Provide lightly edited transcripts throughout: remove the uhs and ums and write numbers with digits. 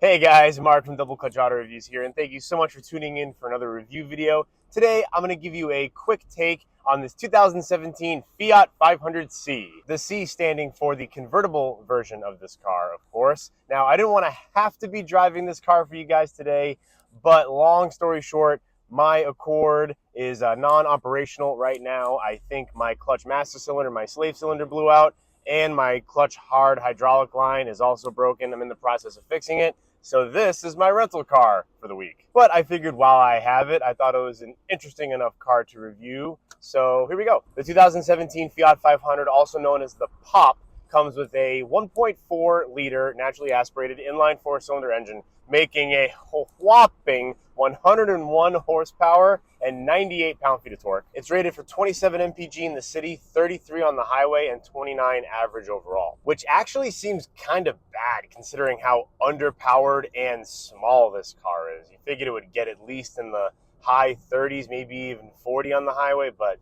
Hey guys, Mark from Double Clutch Auto Reviews here, and thank you so much for tuning in for another review video. Today, I'm going to give you a quick take on this 2017 Fiat 500c. The C standing for the convertible version of this car, of course. Now, I didn't want to have to be driving this car for you guys today, but long story short, my Accord is non-operational right now. I think my clutch master cylinder, my slave cylinder blew out, and my clutch hard hydraulic line is also broken. I'm in the process of fixing it. So this is my rental car for the week. But I figured while I have it, I thought it was an interesting enough car to review. So here we go. The 2017 Fiat 500, also known as the Pop, comes with a 1.4 liter naturally aspirated inline four-cylinder engine, making a whopping 101 horsepower and 98 pound-feet of torque. It's rated for 27 mpg in the city, 33 on the highway, and 29 average overall, which actually seems kind of bad considering how underpowered and small this car is. You figured it would get at least in the high 30s, maybe even 40 on the highway, but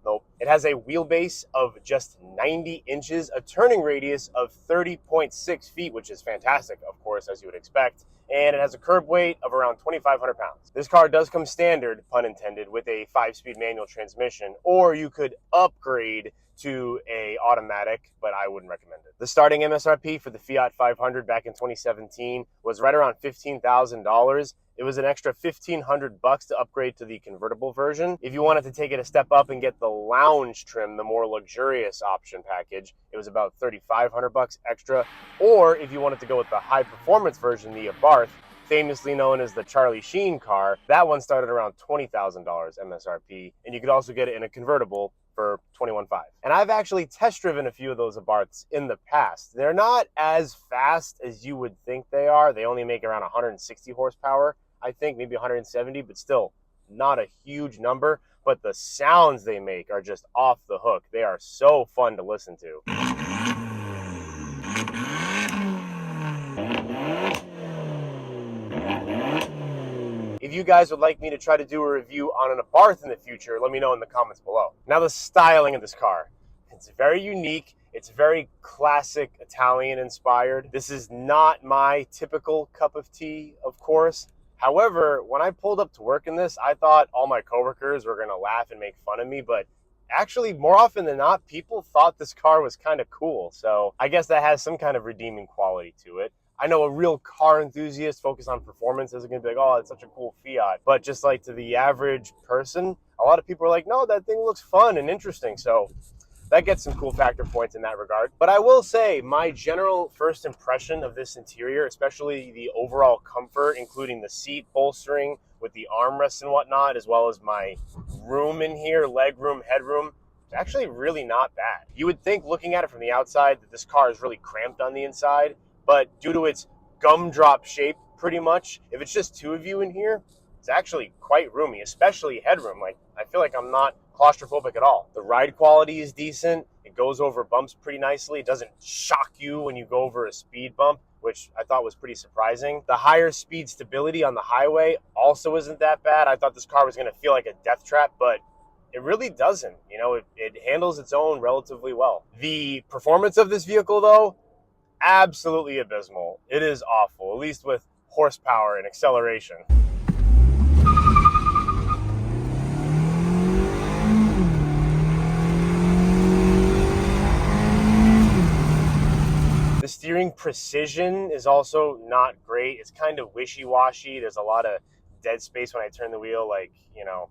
nope. It has a wheelbase of just 90 inches, a turning radius of 30.6 feet, which is fantastic, of course, as you would expect. And it has a curb weight of around 2,500 pounds. This car does come standard, pun intended, with a 5-speed manual transmission, or you could upgrade to a automatic, but I wouldn't recommend it. The starting MSRP for the Fiat 500 back in 2017 was right around $15,000. It was an extra $1,500 to upgrade to the convertible version. If you wanted to take it a step up and get the lounge trim, the more luxurious option package, it was about $3,500 extra. Or if you wanted to go with the high performance version, the Abarth, famously known as the Charlie Sheen car, that one started around $20,000 MSRP, and you could also get it in a convertible for $21,500. And I've actually test driven a few of those Abarths in the past. They're not as fast as you would think they are. They only make around 160 horsepower, I think, maybe 170, but still not a huge number. But the sounds they make are just off the hook. They are so fun to listen to. If you guys would like me to try to do a review on an Abarth in the future, let me know in the comments below. Now, the styling of this car. It's very unique. It's very classic Italian inspired. This is not my typical cup of tea, of course. However, when I pulled up to work in this, I thought all my coworkers were gonna laugh and make fun of me, but actually, more often than not, people thought this car was kind of cool. So I guess that has some kind of redeeming quality to it. I know a real car enthusiast focused on performance isn't going to be like, oh, it's such a cool Fiat. But just like to the average person, a lot of people are like, no, that thing looks fun and interesting. So that gets some cool factor points in that regard. But I will say my general first impression of this interior, especially the overall comfort, including the seat bolstering with the armrests and whatnot, as well as my room in here, leg room, headroom, it's actually really not bad. You would think looking at it from the outside that this car is really cramped on the inside, but due to its gumdrop shape, pretty much, if it's just two of you in here, it's actually quite roomy, especially headroom. Like, I feel like I'm not claustrophobic at all. The ride quality is decent. It goes over bumps pretty nicely. It doesn't shock you when you go over a speed bump, which I thought was pretty surprising. The higher speed stability on the highway also isn't that bad. I thought this car was going to feel like a death trap, but it really doesn't. You know, it handles its own relatively well. The performance of this vehicle, though, absolutely abysmal. It is awful, at least with horsepower and acceleration. The steering precision is also not great. It's kind of wishy-washy. There's a lot of dead space when I turn the wheel, like, you know,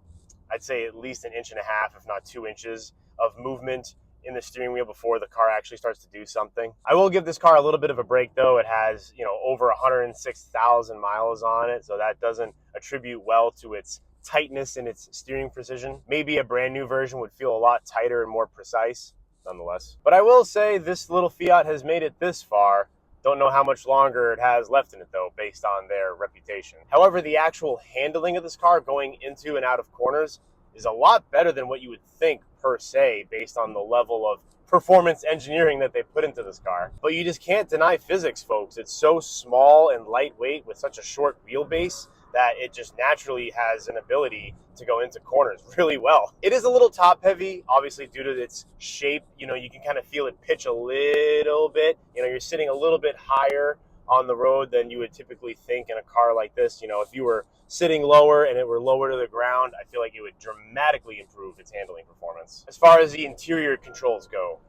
I'd say at least 1.5 inches, if not 2 inches of movement in the steering wheel before the car actually starts to do something. I will give this car a little bit of a break though. It has, you know, over 106,000 miles on it, so that doesn't attribute well to its tightness and its steering precision. Maybe a brand new version would feel a lot tighter and more precise, nonetheless. But I will say this little Fiat has made it this far. Don't know how much longer it has left in it though, based on their reputation. However, the actual handling of this car going into and out of corners is a lot better than what you would think per se, based on the level of performance engineering that they put into this car. But you just can't deny physics, folks. It's so small and lightweight with such a short wheelbase that it just naturally has an ability to go into corners really well. It is a little top heavy, obviously due to its shape. You know, you can kind of feel it pitch a little bit. You know, you're sitting a little bit higher on the road than you would typically think in a car like this. You know, if you were sitting lower and it were lower to the ground, I feel like it would dramatically improve its handling performance. As far as the interior controls go,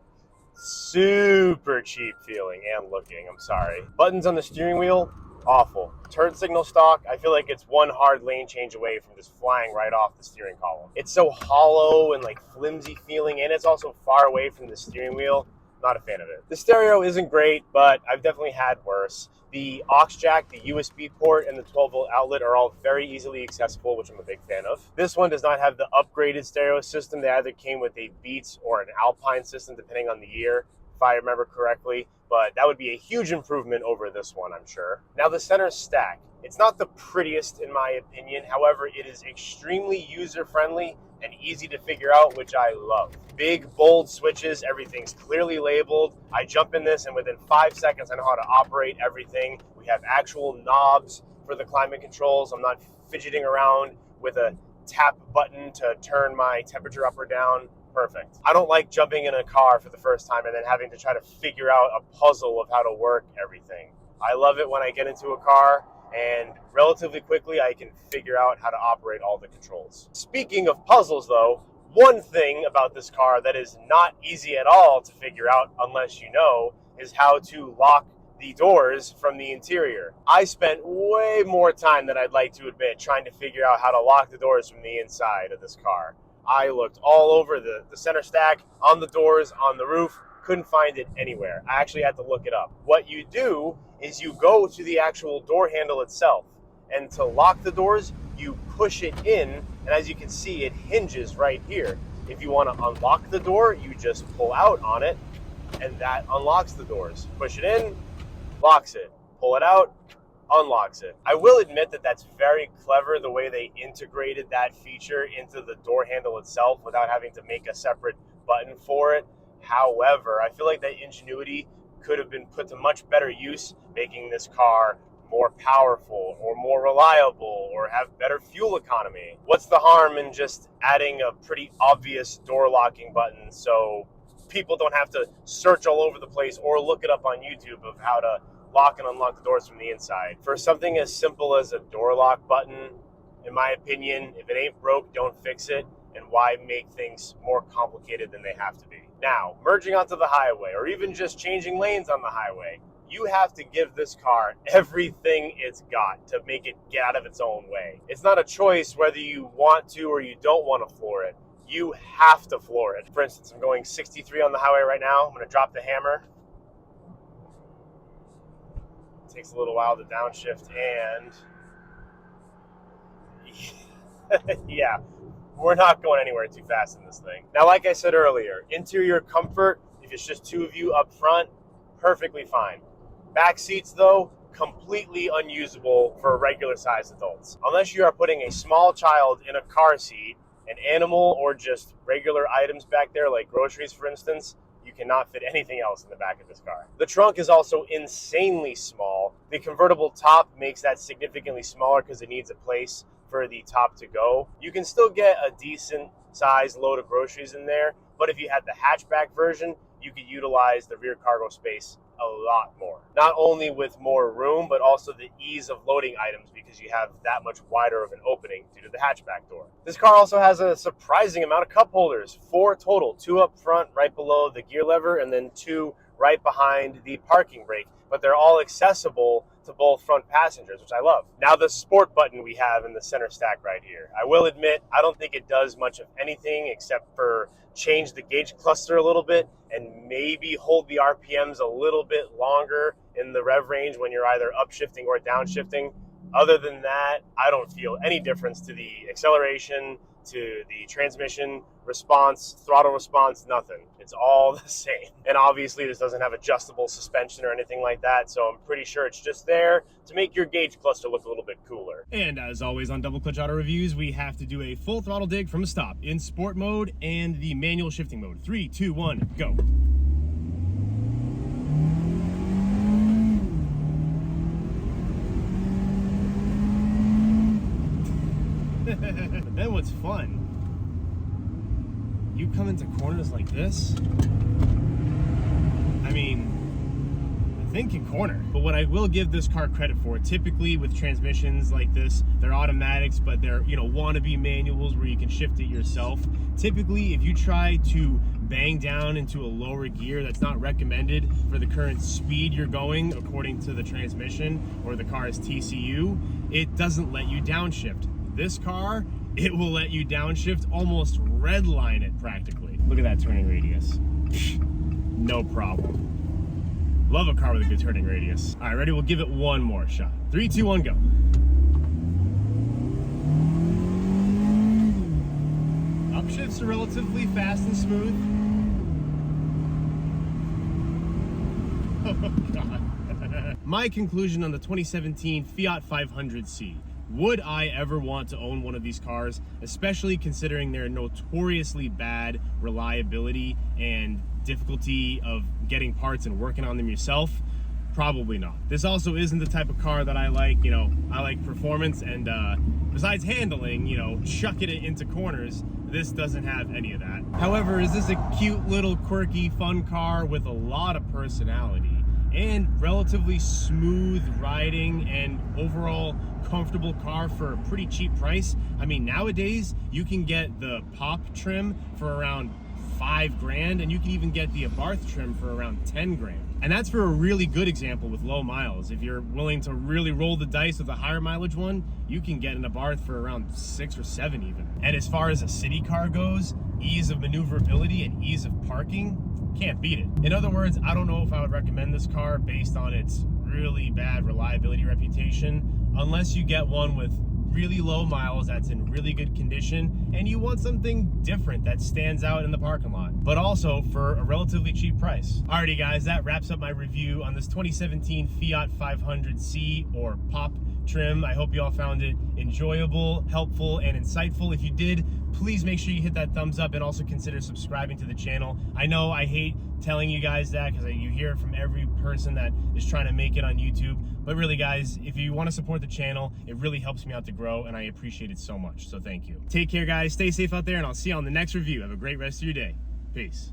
super cheap feeling and looking, I'm sorry. Buttons on the steering wheel, awful. Turn signal stock, I feel like it's one hard lane change away from just flying right off the steering column. It's so hollow and like flimsy feeling, and it's also far away from the steering wheel. Not a fan of it. The stereo isn't great, but I've definitely had worse. The aux jack, the USB port, and the 12-volt outlet are all very easily accessible, which I'm a big fan of. This one does not have the upgraded stereo system. They either came with a Beats or an Alpine system, depending on the year, if I remember correctly. But that would be a huge improvement over this one, I'm sure. Now, the center stack. It's not the prettiest in my opinion. However, it is extremely user-friendly and easy to figure out, which I love. Big, bold switches, everything's clearly labeled. I jump in this and within 5 seconds I know how to operate everything. We have actual knobs for the climate controls. I'm not fidgeting around with a tap button to turn my temperature up or down. Perfect. I don't like jumping in a car for the first time and then having to try to figure out a puzzle of how to work everything. I love it when I get into a car and relatively quickly I can figure out how to operate all the controls. Speaking of puzzles though, one thing about this car that is not easy at all to figure out unless you know is how to lock the doors from the interior. I spent way more time than I'd like to admit trying to figure out how to lock the doors from the inside of this car. I looked all over the center stack, on the doors, on the roof, couldn't find it anywhere. I actually had to look it up. What you do is you go to the actual door handle itself, and to lock the doors, you push it in, and as you can see, it hinges right here. If you want to unlock the door, you just pull out on it, and that unlocks the doors. Push it in, locks it. Pull it out, unlocks it. I will admit that that's very clever the way they integrated that feature into the door handle itself without having to make a separate button for it. However, I feel like that ingenuity could have been put to much better use, making this car more powerful or more reliable or have better fuel economy. What's the harm in just adding a pretty obvious door locking button so people don't have to search all over the place or look it up on YouTube of how to lock and unlock the doors from the inside? For something as simple as a door lock button, in my opinion, if it ain't broke, don't fix it. And why make things more complicated than they have to be? Now, merging onto the highway or even just changing lanes on the highway, you have to give this car everything it's got to make it get out of its own way. It's not a choice whether you want to or you don't want to floor it. You have to floor it. For instance, I'm going 63 on the highway right now. I'm going to drop the hammer. It takes a little while to downshift and yeah, we're not going anywhere too fast in this thing. Now, like I said earlier, interior comfort, if it's just two of you up front, perfectly fine. Back seats, though, completely unusable for regular sized adults. Unless you are putting a small child in a car seat, an animal, or just regular items back there, like groceries, for instance, you cannot fit anything else in the back of this car. The trunk is also insanely small. The convertible top makes that significantly smaller because it needs a place for the top to go. You can still get a decent size load of groceries in there, but if you had the hatchback version, you could utilize the rear cargo space a lot more. Not only with more room, but also the ease of loading items because you have that much wider of an opening due to the hatchback door. This car also has a surprising amount of cup holders, 4 total, 2 up front right below the gear lever and then 2 right behind the parking brake, but they're all accessible to both front passengers, which I love. Now the sport button we have in the center stack right here. I will admit, I don't think it does much of anything except for change the gauge cluster a little bit and maybe hold the RPMs a little bit longer in the rev range when you're either upshifting or downshifting. Other than that, I don't feel any difference to the acceleration, to the transmission response, throttle response, nothing. It's all the same. And obviously this doesn't have adjustable suspension or anything like that, so I'm pretty sure it's just there to make your gauge cluster look a little bit cooler. And as always on Double Clutch Auto Reviews, we have to do a full throttle dig from a stop in sport mode and the manual shifting mode. 3, 2, 1, go. But then what's fun, you come into corners like this, I mean, the think can corner. But what I will give this car credit for, typically with transmissions like this, they're automatics, but they're, you know, wannabe manuals where you can shift it yourself. Typically, if you try to bang down into a lower gear that's not recommended for the current speed you're going according to the transmission or the car's TCU, it doesn't let you downshift. This car, it will let you downshift, almost redline it practically. Look at that turning radius. No problem. Love a car with a good turning radius. All right, ready? We'll give it one more shot. 3, 2, 1, go. Upshifts are relatively fast and smooth. Oh God. My conclusion on the 2017 Fiat 500c. Would I ever want to own one of these cars, especially considering their notoriously bad reliability and difficulty of getting parts and working on them yourself? Probably not. This also isn't the type of car that I like. You know, I like performance, and besides handling, you know, chucking it into corners, this doesn't have any of that. However, is this a cute little quirky fun car with a lot of personality and relatively smooth riding and overall comfortable car for a pretty cheap price? I mean, nowadays you can get the Pop trim for around $5,000, and you can even get the Abarth trim for around $10,000. And that's for a really good example with low miles. If you're willing to really roll the dice with a higher mileage one, you can get an Abarth for around 6 or 7 even. And as far as a city car goes, ease of maneuverability and ease of parking, can't beat it. In other words, I don't know if I would recommend this car based on its really bad reliability reputation, unless you get one with really low miles that's in really good condition and you want something different that stands out in the parking lot, but also for a relatively cheap price. Alrighty guys, that wraps up my review on this 2017 Fiat 500c or Pop trim. I hope you all found it enjoyable, helpful, and insightful. If you did, please make sure you hit that thumbs up and also consider subscribing to the channel. I know I hate telling you guys that because you hear it from every person that is trying to make it on YouTube, but really guys, if you want to support the channel, it really helps me out to grow and I appreciate it so much, so thank you. Take care guys, stay safe out there, and I'll see you on the next review. Have a great rest of your day. Peace.